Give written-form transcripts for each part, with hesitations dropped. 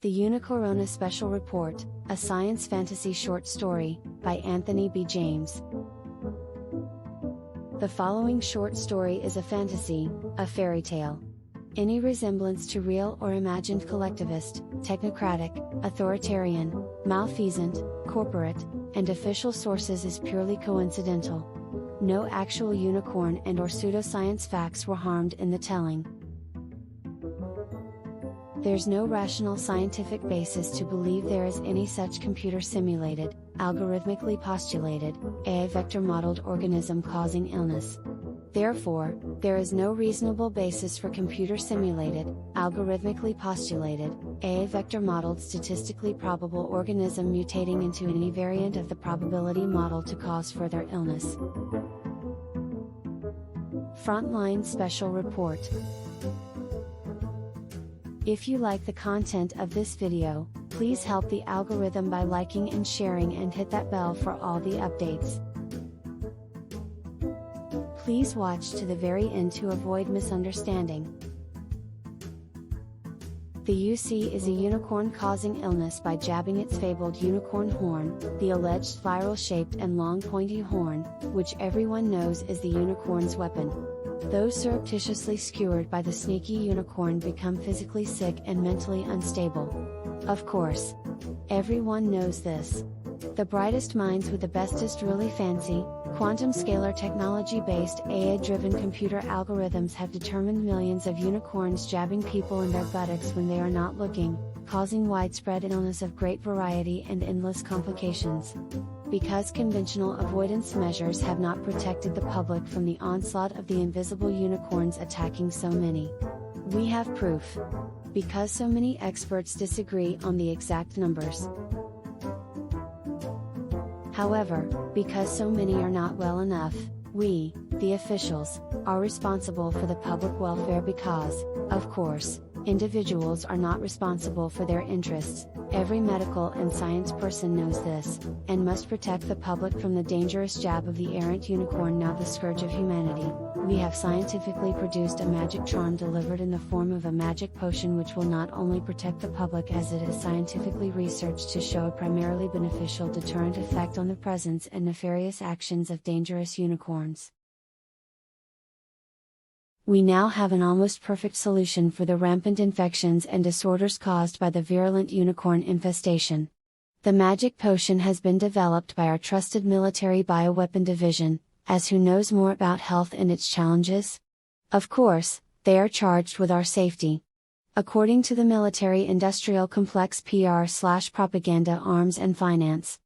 The UniCorona Special Report, a science fantasy short story, by Anthony B. James. The following short story is a fantasy, a fairy tale. Any resemblance to real or imagined collectivist, technocratic, authoritarian, malfeasant, corporate, and official sources is purely coincidental. No actual unicorn and/or pseudoscience facts were harmed in the telling. There's no rational scientific basis to believe there is any such computer-simulated, algorithmically postulated, AI vector-modeled organism causing illness. Therefore, there is no reasonable basis for computer-simulated, algorithmically postulated, AI vector-modeled statistically probable organism mutating into any variant of the probability model to cause further illness. Frontline Special Report. If you like the content of this video, please help the algorithm by liking and sharing and hit that bell for all the updates. Please watch to the very end to avoid misunderstanding. The UC is a unicorn causing illness by jabbing its fabled unicorn horn, the alleged spiral-shaped and long pointy horn, which everyone knows is the unicorn's weapon. Those surreptitiously skewered by the sneaky unicorn become physically sick and mentally unstable. Of course. Everyone knows this. The brightest minds with the bestest really fancy, quantum scalar technology-based AI-driven computer algorithms have determined millions of unicorns jabbing people in their buttocks when they are not looking, causing widespread illness of great variety and endless complications. Because conventional avoidance measures have not protected the public from the onslaught of the invisible unicorns attacking so many. We have proof. Because so many experts disagree on the exact numbers. However, because so many are not well enough, we, the officials, are responsible for the public welfare because, of course, individuals are not responsible for their interests. Every medical and science person knows this, and must protect the public from the dangerous jab of the errant unicorn, now the scourge of humanity. We have scientifically produced a magic charm delivered in the form of a magic potion which will not only protect the public as it is scientifically researched to show a primarily beneficial deterrent effect on the presence and nefarious actions of dangerous unicorns. We now have an almost perfect solution for the rampant infections and disorders caused by the virulent unicorn infestation. The magic potion has been developed by our trusted military bioweapon division, as who knows more about health and its challenges? Of course, they are charged with our safety. According to the military-industrial complex PR/propaganda arms and finance.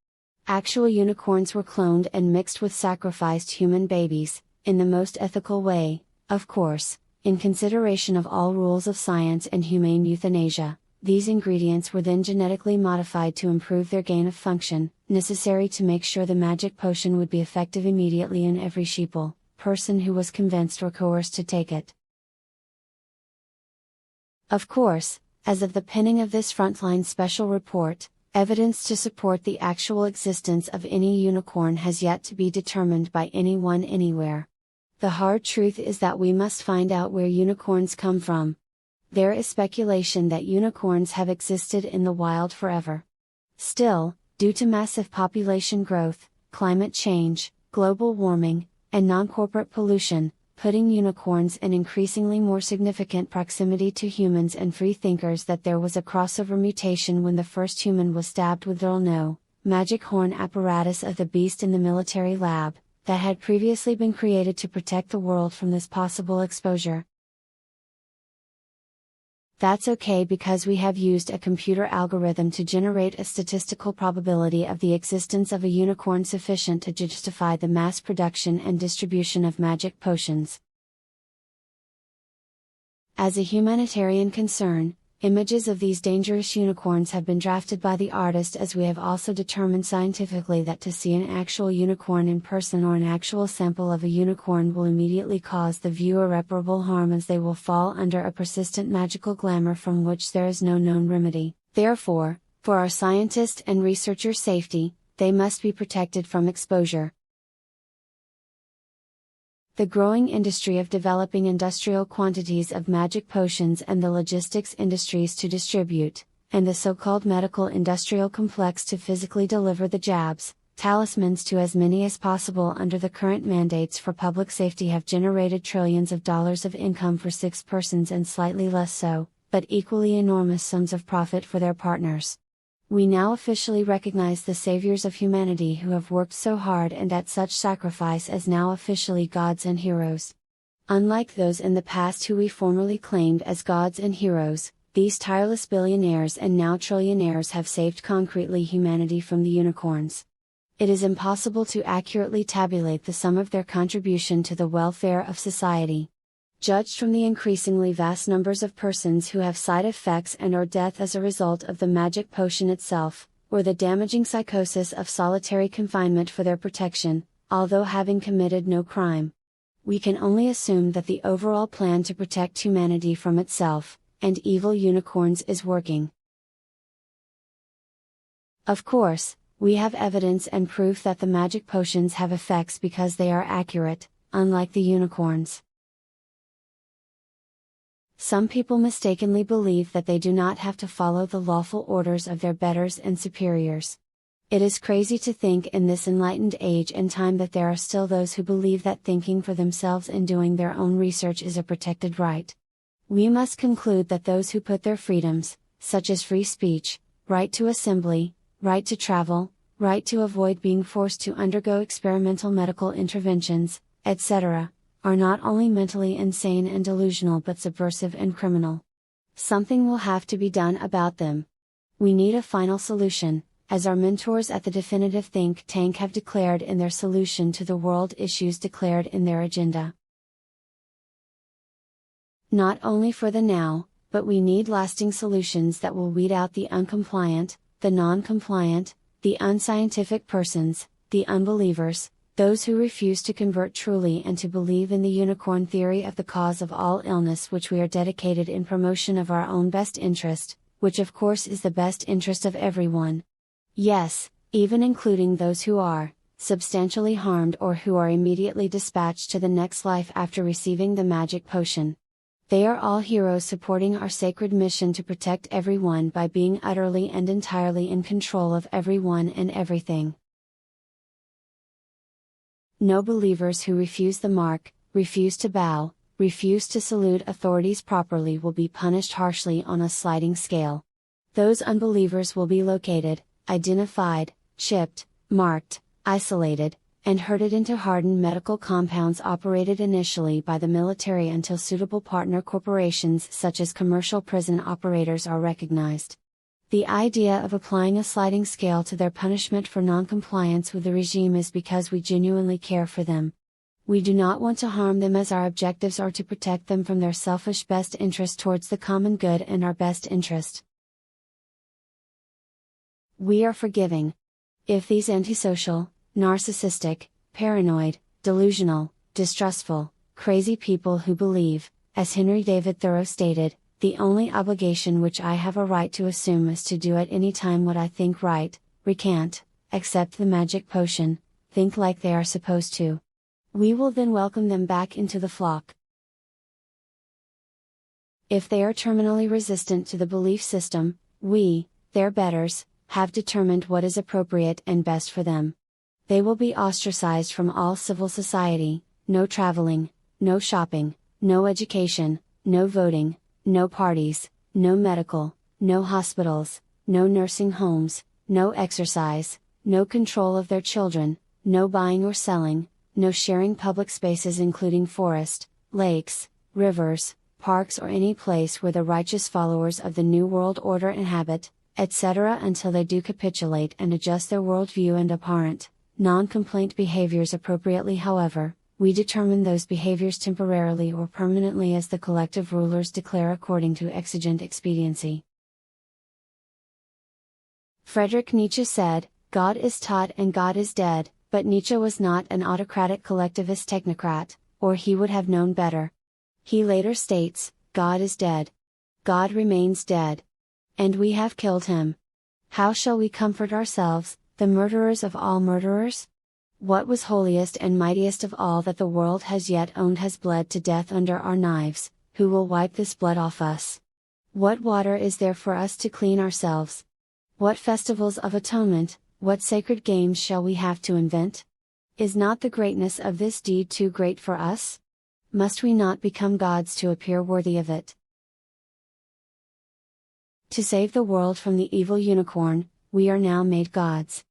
Actual unicorns were cloned and mixed with sacrificed human babies, in the most ethical way. Of course, in consideration of all rules of science and humane euthanasia, these ingredients were then genetically modified to improve their gain of function, necessary to make sure the magic potion would be effective immediately in every sheeple, person who was convinced or coerced to take it. Of course, as of the penning of this Frontline Special Report, evidence to support the actual existence of any unicorn has yet to be determined by anyone anywhere. The hard truth is that we must find out where unicorns come from. There is speculation that unicorns have existed in the wild forever. Still, due to massive population growth, climate change, global warming, and non-corporate pollution, putting unicorns in increasingly more significant proximity to humans and free thinkers, that there was a crossover mutation when the first human was stabbed with the magic horn apparatus of the beast in the military lab, that had previously been created to protect the world from this possible exposure. That's okay because we have used a computer algorithm to generate a statistical probability of the existence of a unicorn sufficient to justify the mass production and distribution of magic potions. As a humanitarian concern, images of these dangerous unicorns have been drafted by the artist, as we have also determined scientifically that to see an actual unicorn in person or an actual sample of a unicorn will immediately cause the viewer irreparable harm, as they will fall under a persistent magical glamour from which there is no known remedy. Therefore, for our scientist and researcher safety, they must be protected from exposure. the growing industry of developing industrial quantities of magic potions and the logistics industries to distribute, and the so-called medical industrial complex to physically deliver the jabs, talismans to as many as possible under the current mandates for public safety have generated trillions of dollars of income for 6 persons and slightly less so, but equally enormous sums of profit for their partners. We now officially recognize the saviors of humanity who have worked so hard and at such sacrifice as now officially gods and heroes. Unlike those in the past who we formerly claimed as gods and heroes, these tireless billionaires and now trillionaires have saved concretely humanity from the unicorns. It is impossible to accurately tabulate the sum of their contribution to the welfare of society. Judged from the increasingly vast numbers of persons who have side effects and/or death as a result of the magic potion itself, or the damaging psychosis of solitary confinement for their protection, although having committed no crime, we can only assume that the overall plan to protect humanity from itself, and evil unicorns is working. Of course, we have evidence and proof that the magic potions have effects because they are accurate, unlike the unicorns. Some people mistakenly believe that they do not have to follow the lawful orders of their betters and superiors. It is crazy to think in this enlightened age and time that there are still those who believe that thinking for themselves and doing their own research is a protected right. We must conclude that those who put their freedoms, such as free speech, right to assembly, right to travel, right to avoid being forced to undergo experimental medical interventions, etc., are not only mentally insane and delusional but subversive and criminal. Something will have to be done about them. We need a final solution, as our mentors at the definitive think tank have declared in their solution to the world issues declared in their agenda. Not only for the now, but we need lasting solutions that will weed out the uncompliant, the non-compliant, the unscientific persons, the unbelievers, those who refuse to convert truly and to believe in the unicorn theory of the cause of all illness, which we are dedicated in promotion of our own best interest, which of course is the best interest of everyone. Yes, even including those who are substantially harmed or who are immediately dispatched to the next life after receiving the magic potion. They are all heroes supporting our sacred mission to protect everyone by being utterly and entirely in control of everyone and everything. No believers who refuse the mark, refuse to bow, refuse to salute authorities properly will be punished harshly on a sliding scale. Those unbelievers will be located, identified, chipped, marked, isolated, and herded into hardened medical compounds operated initially by the military until suitable partner corporations such as commercial prison operators are recognized. The idea of applying a sliding scale to their punishment for non-compliance with the regime is because we genuinely care for them. We do not want to harm them, as our objectives are to protect them from their selfish best interest towards the common good and our best interest. We are forgiving. If these antisocial, narcissistic, paranoid, delusional, distrustful, crazy people who believe, as Henry David Thoreau stated, the only obligation which I have a right to assume is to do at any time what I think right, recant, accept the magic potion, think like they are supposed to. We will then welcome them back into the flock. If they are terminally resistant to the belief system, we, their betters, have determined what is appropriate and best for them. They will be ostracized from all civil society, no traveling, no shopping, no education, no voting, no parties, no medical, no hospitals, no nursing homes, no exercise, no control of their children, no buying or selling, no sharing public spaces including forest, lakes, rivers, parks or any place where the righteous followers of the New World Order inhabit, etc. until they do capitulate and adjust their worldview and abhorrent, non-complaint behaviors appropriately. However, we determine those behaviors temporarily or permanently as the collective rulers declare according to exigent expediency. Friedrich Nietzsche said, "God is taught and God is dead," but Nietzsche was not an autocratic collectivist technocrat, or he would have known better. He later states, "God is dead. God remains dead. And we have killed him. How shall we comfort ourselves, the murderers of all murderers? What was holiest and mightiest of all that the world has yet owned has bled to death under our knives. Who will wipe this blood off us? What water is there for us to clean ourselves? What festivals of atonement, what sacred games shall we have to invent? Is not the greatness of this deed too great for us? Must we not become gods to appear worthy of it? To save the world from the evil unicorn, we are now made gods.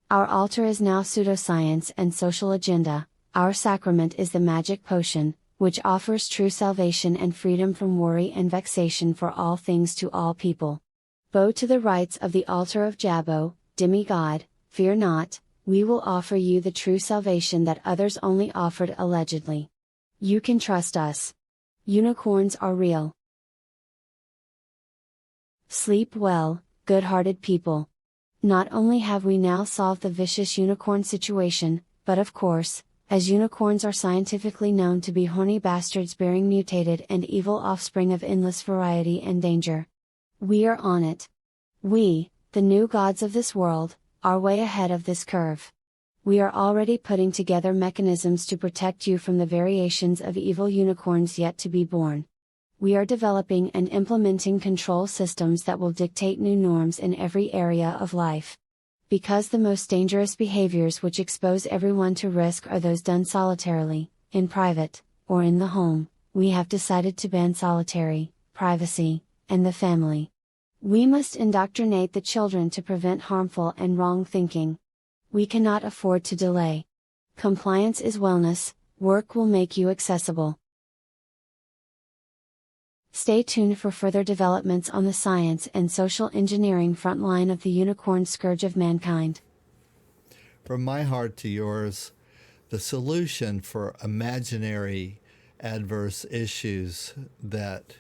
Our altar is now pseudoscience and social agenda, our sacrament is the magic potion, which offers true salvation and freedom from worry and vexation for all things to all people. Bow to the rites of the altar of Jabbo, demigod, fear not, we will offer you the true salvation that others only offered allegedly. You can trust us. Unicorns are real. Sleep well, good-hearted people. Not only have we now solved the vicious unicorn situation, but of course, as unicorns are scientifically known to be horny bastards bearing mutated and evil offspring of endless variety and danger. We are on it. We, the new gods of this world, are way ahead of this curve. We are already putting together mechanisms to protect you from the variations of evil unicorns yet to be born. We are developing and implementing control systems that will dictate new norms in every area of life. Because the most dangerous behaviors which expose everyone to risk are those done solitarily, in private, or in the home, we have decided to ban solitary, privacy, and the family. We must indoctrinate the children to prevent harmful and wrong thinking. We cannot afford to delay. Compliance is wellness, work will make you accessible. Stay tuned for further developments on the science and social engineering front line of the unicorn scourge of mankind. From my heart to yours, the solution for imaginary adverse issues that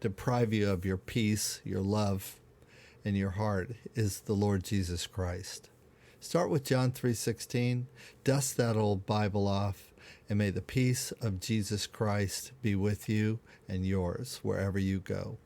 deprive you of your peace, your love, and your heart is the Lord Jesus Christ. Start with John 3:16, dust that old Bible off, and may the peace of Jesus Christ be with you and yours wherever you go.